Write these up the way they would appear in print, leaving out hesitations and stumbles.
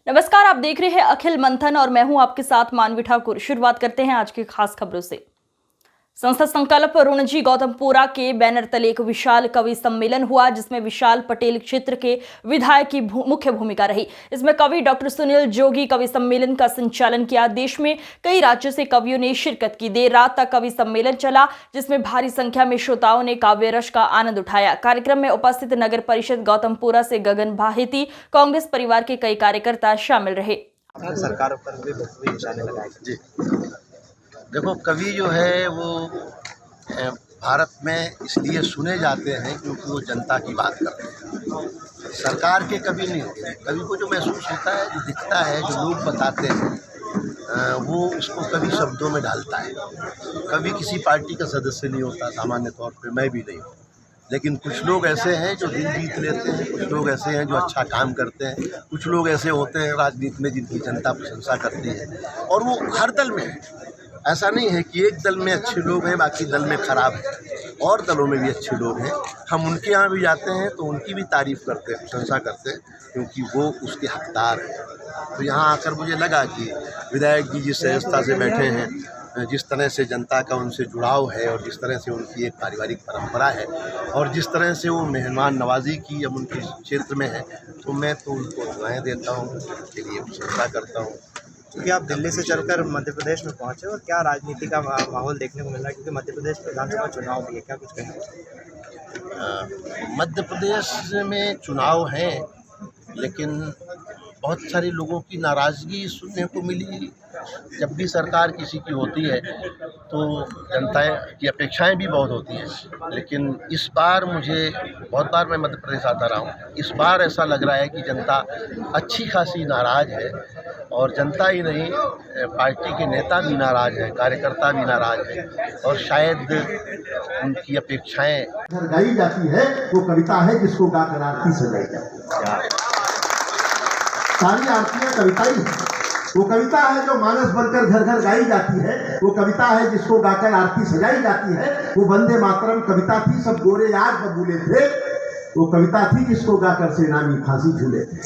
नमस्कार, आप देख रहे हैं अखिल मंथन और मैं हूं आपके साथ मानवी ठाकुर। शुरुआत करते हैं आज की खास खबरों से। संस्था संकल्प रुणजी गौतमपुरा के बैनर तले एक विशाल कवि सम्मेलन हुआ, जिसमें विशाल पटेल क्षेत्र के विधायक की मुख्य भूमिका रही। इसमें कवि डॉक्टर सुनील जोगी कवि सम्मेलन का संचालन किया। देश में कई राज्यों से कवियों ने शिरकत की। देर रात तक कवि सम्मेलन चला, जिसमें भारी संख्या में श्रोताओं ने काव्य रस का आनंद उठाया। कार्यक्रम में उपस्थित नगर परिषद गौतमपुरा से गगन भाहेती, कांग्रेस परिवार के कई कार्यकर्ता शामिल रहे। सरकार पर भी निशाने लगाए जी। देखो, कवि जो है वो भारत में इसलिए सुने जाते हैं क्योंकि वो जनता की बात करते हैं। सरकार के कवि नहीं होते। कवि को जो महसूस होता है, जो दिखता है, जो लोग बताते हैं, वो उसको कवि शब्दों में डालता है। कवि किसी पार्टी का सदस्य नहीं होता, सामान्य तौर पे मैं भी नहीं हूँ। लेकिन कुछ लोग ऐसे हैं जो दिल जीत लेते हैं, कुछ लोग ऐसे हैं जो अच्छा काम करते हैं, कुछ लोग ऐसे होते हैं राजनीति में जिनकी जनता प्रशंसा करती है, और वो हर दल में है। ऐसा नहीं है कि एक दल में अच्छे लोग हैं बाकी दल में खराब है, और दलों में भी अच्छे लोग हैं। हम उनके यहाँ भी जाते हैं तो उनकी भी तारीफ़ करते हैं, प्रशंसा करते हैं, क्योंकि वो उसके हकदार हैं। तो यहाँ आकर मुझे लगा कि विधायक जी जिस सहजता से बैठे हैं, जिस तरह से जनता का उनसे जुड़ाव है, और जिस तरह से उनकी एक पारिवारिक परंपरा है, और जिस तरह से वो मेहमान नवाजी की अब उनके क्षेत्र में है, तो मैं तो उनको दुआएं देता हूँ, उनके लिए प्रशंसा करता हूँ। क्योंकि आप दिल्ली से चलकर मध्य प्रदेश में पहुंचे और क्या राजनीति का माहौल देखने को मिल रहा है, क्योंकि मध्य प्रदेश में विधानसभा चुनाव भी है, क्या कुछ कहेंगे? मध्य प्रदेश में चुनाव हैं, लेकिन बहुत सारे लोगों की नाराज़गी सुनने को मिली। जब भी सरकार किसी की होती है तो जनता की अपेक्षाएं भी बहुत होती हैं, लेकिन इस बार बहुत बार मैं मध्य प्रदेश आता रहा हूँ, इस बार ऐसा लग रहा है कि जनता अच्छी खासी नाराज़ है। और जनता ही नहीं, पार्टी के नेता भी नाराज़ हैं, कार्यकर्ता भी नाराज़ हैं, और शायद उनकी अपेक्षाएं गाई जाती है वो कविता है जिसको गाकर आरती सजाई जाती है। सारी आरतियां कविता ही है। वो कविता है जो मानस बनकर घर घर गाई जाती है। वो कविता है जिसको गाकर आरती सजाई जाती है। वो वंदे मातरम कविता थी, सब गोरे याद बबूले थे। वो कविता थी जिसको गाकर सेनानी फांसी झूले थे।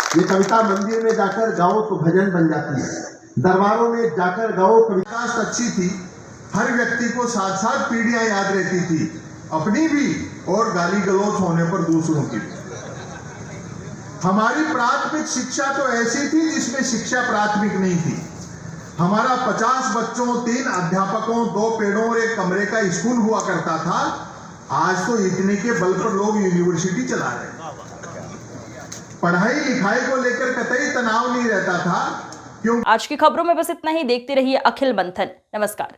ये कविता मंदिर में जाकर गाओ तो भजन बन जाती है, दरबारों में जाकर गाओ। कविता अच्छी थी, हर व्यक्ति को साथ साथ पीढ़ियां याद रहती थी, अपनी भी और गाली गलौज होने पर दूसरों की भी। हमारी प्राथमिक शिक्षा तो ऐसी थी जिसमें शिक्षा प्राथमिक नहीं थी। हमारा 50 बच्चों, 3 अध्यापकों, 2 पेड़ों और 1 कमरे का स्कूल हुआ करता था। आज तो इतने के बल पर लोग यूनिवर्सिटी चला रहे हैं। पढ़ाई लिखाई को लेकर कतई तनाव नहीं रहता था। आज की खबरों में बस इतना ही। देखते रहिए अखिल मंथन। नमस्कार।